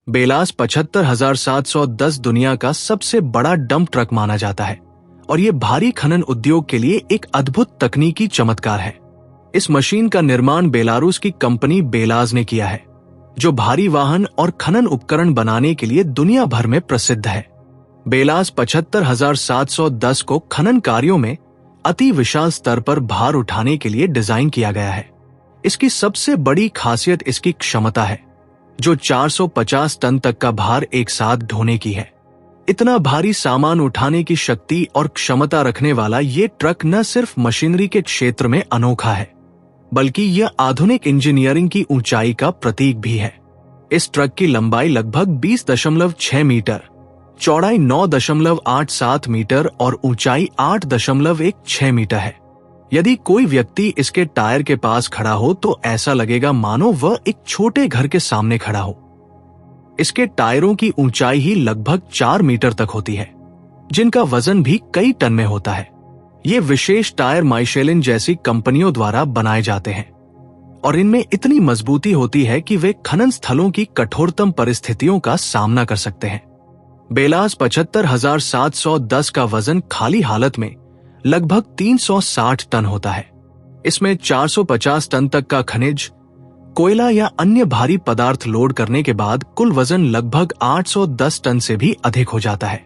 बेलास 75,710 दुनिया का सबसे बड़ा डंप ट्रक माना जाता है और ये भारी खनन उद्योग के लिए एक अद्भुत तकनीकी चमत्कार है। इस मशीन का निर्माण बेलारूस की कंपनी बेलाज ने किया है, जो भारी वाहन और खनन उपकरण बनाने के लिए दुनिया भर में प्रसिद्ध है। बेलास 75,710 को खनन कार्यों में अति विशाल स्तर पर भार उठाने के लिए डिजाइन किया गया है। इसकी सबसे बड़ी खासियत इसकी क्षमता है, जो 450 टन तक का भार एक साथ ढोने की है। इतना भारी सामान उठाने की शक्ति और क्षमता रखने वाला ये ट्रक न सिर्फ मशीनरी के क्षेत्र में अनोखा है, बल्कि यह आधुनिक इंजीनियरिंग की ऊंचाई का प्रतीक भी है। इस ट्रक की लंबाई लगभग 20.6 मीटर, चौड़ाई 9.87 मीटर और ऊंचाई 8.16 मीटर है। यदि कोई व्यक्ति इसके टायर के पास खड़ा हो तो ऐसा लगेगा मानो वह एक छोटे घर के सामने खड़ा हो। इसके टायरों की ऊंचाई ही लगभग 4 मीटर तक होती है, जिनका वजन भी कई टन में होता है। ये विशेष टायर माइशेलिन जैसी कंपनियों द्वारा बनाए जाते हैं और इनमें इतनी मजबूती होती है कि वे खनन स्थलों की कठोरतम परिस्थितियों का सामना कर सकते हैं। बेलास 75,710 का वजन खाली हालत में लगभग 360 टन होता है। इसमें 450 टन तक का खनिज, कोयला या अन्य भारी पदार्थ लोड करने के बाद कुल वजन लगभग 810 टन से भी अधिक हो जाता है।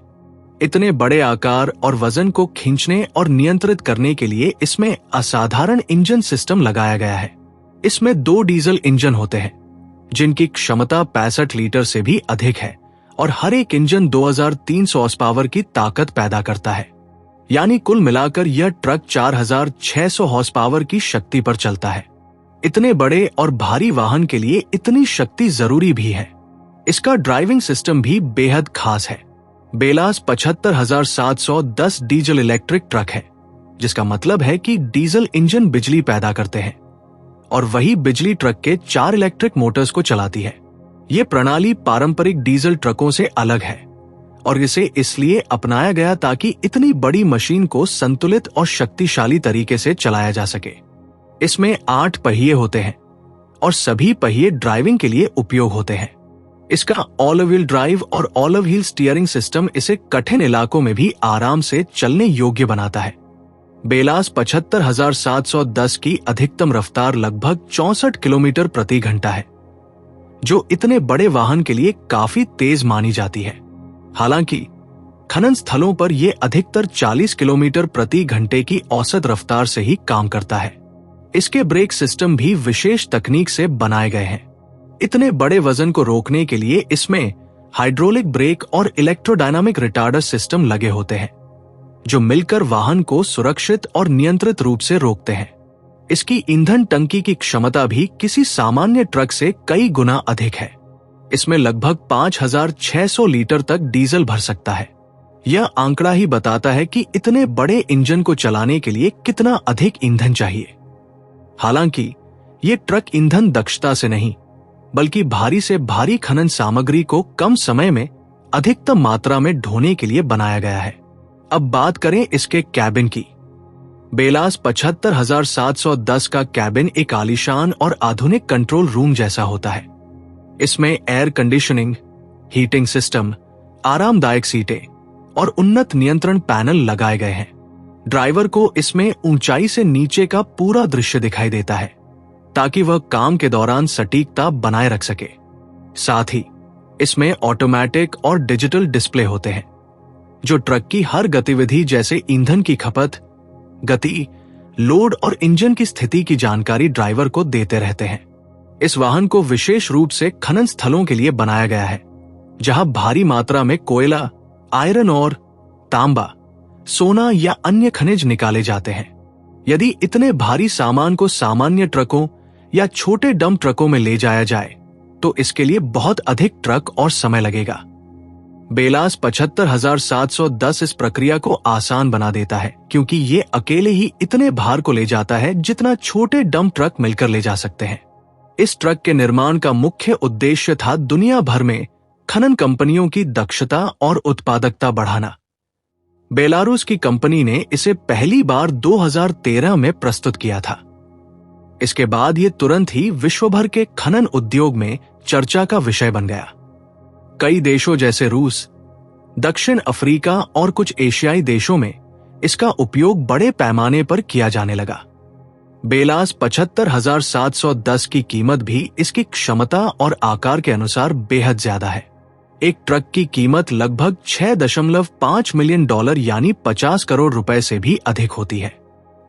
इतने बड़े आकार और वजन को खींचने और नियंत्रित करने के लिए इसमें असाधारण इंजन सिस्टम लगाया गया है। इसमें 2 डीजल इंजन होते हैं, जिनकी क्षमता 65 लीटर से भी अधिक है और हर एक इंजन 2300 हॉर्स पावर की ताकत पैदा करता है। यानी कुल मिलाकर यह ट्रक 4600 हॉर्स पावर की शक्ति पर चलता है। इतने बड़े और भारी वाहन के लिए इतनी शक्ति जरूरी भी है। इसका ड्राइविंग सिस्टम भी बेहद खास है। बेलास 75,710 डीजल इलेक्ट्रिक ट्रक है, जिसका मतलब है कि डीजल इंजन बिजली पैदा करते हैं और वही बिजली ट्रक के 4 इलेक्ट्रिक मोटर्स को चलाती है। यह प्रणाली पारंपरिक डीजल ट्रकों से अलग है और इसे इसलिए अपनाया गया ताकि इतनी बड़ी मशीन को संतुलित और शक्तिशाली तरीके से चलाया जा सके। इसमें 8 पहिए होते हैं और सभी पहिए ड्राइविंग के लिए उपयोग होते हैं। इसका ऑल व्हील ड्राइव और ऑल व्हील स्टीयरिंग सिस्टम इसे कठिन इलाकों में भी आराम से चलने योग्य बनाता है। बेलास 75,710 की अधिकतम रफ्तार लगभग 64 किलोमीटर प्रति घंटा है, जो इतने बड़े वाहन के लिए काफी तेज मानी जाती है। हालांकि खनन स्थलों पर यह अधिकतर 40 किलोमीटर प्रति घंटे की औसत रफ्तार से ही काम करता है। इसके ब्रेक सिस्टम भी विशेष तकनीक से बनाए गए हैं। इतने बड़े वजन को रोकने के लिए इसमें हाइड्रोलिक ब्रेक और इलेक्ट्रोडायनामिक रिटार्डर सिस्टम लगे होते हैं, जो मिलकर वाहन को सुरक्षित और नियंत्रित रूप से रोकते हैं। इसकी ईंधन टंकी की क्षमता भी किसी सामान्य ट्रक से कई गुना अधिक है। इसमें लगभग 5,600 लीटर तक डीजल भर सकता है। यह आंकड़ा ही बताता है कि इतने बड़े इंजन को चलाने के लिए कितना अधिक ईंधन चाहिए। हालांकि ये ट्रक ईंधन दक्षता से नहीं, बल्कि भारी से भारी खनन सामग्री को कम समय में अधिकतम मात्रा में ढोने के लिए बनाया गया है। अब बात करें इसके कैबिन की। बेलास 75,710 का कैबिन एक आलीशान और आधुनिक कंट्रोल रूम जैसा होता है। इसमें एयर कंडीशनिंग, हीटिंग सिस्टम, आरामदायक सीटें और उन्नत नियंत्रण पैनल लगाए गए हैं। ड्राइवर को इसमें ऊंचाई से नीचे का पूरा दृश्य दिखाई देता है, ताकि वह काम के दौरान सटीकता बनाए रख सके। साथ ही इसमें ऑटोमेटिक और डिजिटल डिस्प्ले होते हैं, जो ट्रक की हर गतिविधि जैसे ईंधन की खपत, गति, लोड और इंजन की स्थिति की जानकारी ड्राइवर को देते रहते हैं। इस वाहन को विशेष रूप से खनन स्थलों के लिए बनाया गया है, जहां भारी मात्रा में कोयला, आयरन और तांबा, सोना या अन्य खनिज निकाले जाते हैं। यदि इतने भारी सामान को सामान्य ट्रकों या छोटे डंप ट्रकों में ले जाया जाए तो इसके लिए बहुत अधिक ट्रक और समय लगेगा। बेलास 75,710 इस प्रक्रिया को आसान बना देता है, क्योंकि ये अकेले ही इतने भार को ले जाता है जितना छोटे डंप ट्रक मिलकर ले जा सकते हैं। इस ट्रक के निर्माण का मुख्य उद्देश्य था दुनिया भर में खनन कंपनियों की दक्षता और उत्पादकता बढ़ाना। बेलारूस की कंपनी ने इसे पहली बार 2013 में प्रस्तुत किया था। इसके बाद ये तुरंत ही विश्व भर के खनन उद्योग में चर्चा का विषय बन गया। कई देशों जैसे रूस, दक्षिण अफ्रीका और कुछ एशियाई देशों में इसका उपयोग बड़े पैमाने पर किया जाने लगा। बेलास 75,710 की कीमत भी इसकी क्षमता और आकार के अनुसार बेहद ज्यादा है। एक ट्रक की कीमत लगभग $6.5 मिलियन यानी 50 करोड़ रुपए से भी अधिक होती है।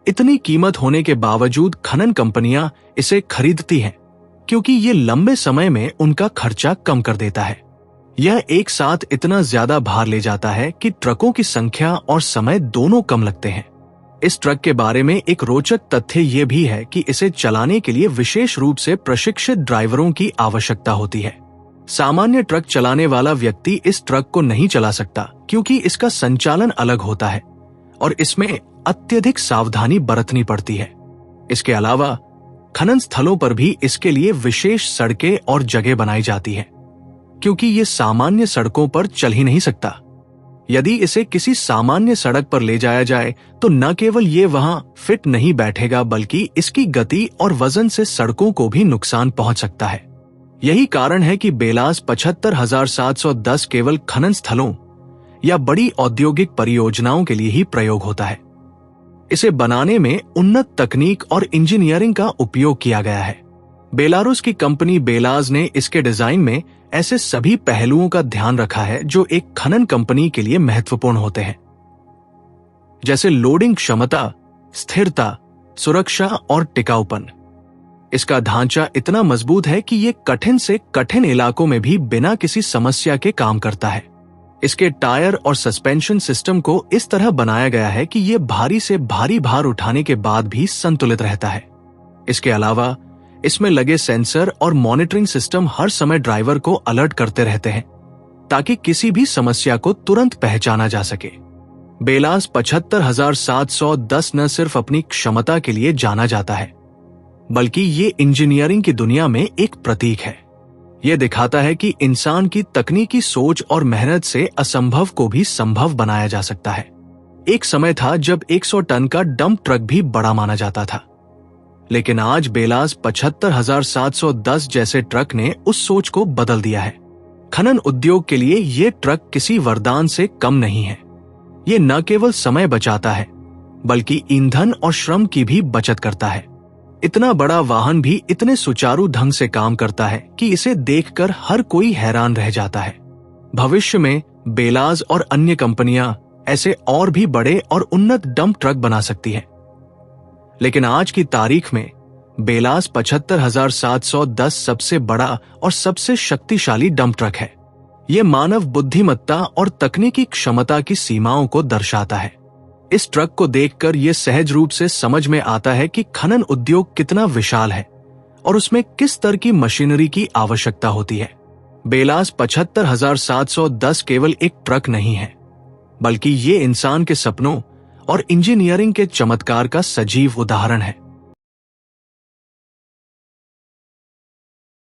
इतनी कीमत होने के बावजूद खनन कंपनियां इसे खरीदती हैं क्योंकि ये लंबे समय में उनका खर्चा कम कर देता है। यह एक साथ इतना ज्यादा भार ले जाता है कि ट्रकों की संख्या और समय दोनों कम लगते हैं। इस ट्रक के बारे में एक रोचक तथ्य यह भी है कि इसे चलाने के लिए विशेष रूप से प्रशिक्षित ड्राइवरों की आवश्यकता होती है। सामान्य ट्रक चलाने वाला व्यक्ति इस ट्रक को नहीं चला सकता क्योंकि इसका संचालन अलग होता है और इसमें अत्यधिक सावधानी बरतनी पड़ती है। इसके अलावा खनन स्थलों पर भी इसके लिए विशेष सड़कें और जगह बनाई जाती है क्योंकि ये सामान्य सड़कों पर चल ही नहीं सकता। यदि इसे किसी सामान्य सड़क पर ले जाया जाए तो न केवल ये वहां फिट नहीं बैठेगा बल्कि इसकी गति और वजन से सड़कों को भी नुकसान पहुंच सकता है। यही कारण है कि बेलास 75,710 केवल खनन स्थलों या बड़ी औद्योगिक परियोजनाओं के लिए ही प्रयोग होता है। इसे बनाने में उन्नत तकनीक और इंजीनियरिंग का उपयोग किया गया है। बेलारूस की कंपनी बेलाज ने इसके डिजाइन में ऐसे सभी पहलुओं का ध्यान रखा है जो एक खनन कंपनी के लिए महत्वपूर्ण होते हैं, जैसे लोडिंग क्षमता, स्थिरता, सुरक्षा और टिकाऊपन। इसका ढांचा इतना मजबूत है कि ये कठिन से कठिन इलाकों में भी बिना किसी समस्या के काम करता है। इसके टायर और सस्पेंशन सिस्टम को इस तरह बनाया गया है कि ये भारी से भारी भार उठाने के बाद भी संतुलित रहता है। इसके अलावा इसमें लगे सेंसर और मॉनिटरिंग सिस्टम हर समय ड्राइवर को अलर्ट करते रहते हैं ताकि किसी भी समस्या को तुरंत पहचाना जा सके। बेलास 75,710 न सिर्फ अपनी क्षमता के लिए जाना जाता है बल्कि ये इंजीनियरिंग की दुनिया में एक प्रतीक है। यह दिखाता है कि इंसान की तकनीकी सोच और मेहनत से असंभव को भी संभव बनाया जा सकता है। एक समय था जब 100 टन का डंप ट्रक भी बड़ा माना जाता था, लेकिन आज बेलास 75,710 जैसे ट्रक ने उस सोच को बदल दिया है। खनन उद्योग के लिए ये ट्रक किसी वरदान से कम नहीं है। ये न केवल समय बचाता है बल्कि ईंधन और श्रम की भी बचत करता है। इतना बड़ा वाहन भी इतने सुचारू ढंग से काम करता है कि इसे देखकर हर कोई हैरान रह जाता है। भविष्य में बेलाज और अन्य कंपनियां ऐसे और भी बड़े और उन्नत डंप ट्रक बना सकती हैं, लेकिन आज की तारीख में बेलास 75,710 सबसे बड़ा और सबसे शक्तिशाली डंप ट्रक है। यह मानव बुद्धिमत्ता और तकनीकी क्षमता की सीमाओं को दर्शाता है। इस ट्रक को देखकर यह सहज रूप से समझ में आता है कि खनन उद्योग कितना विशाल है और उसमें किस स्तर की मशीनरी की आवश्यकता होती है। बेलास 75,710 केवल एक ट्रक नहीं है बल्कि ये इंसान के सपनों और इंजीनियरिंग के चमत्कार का सजीव उदाहरण है।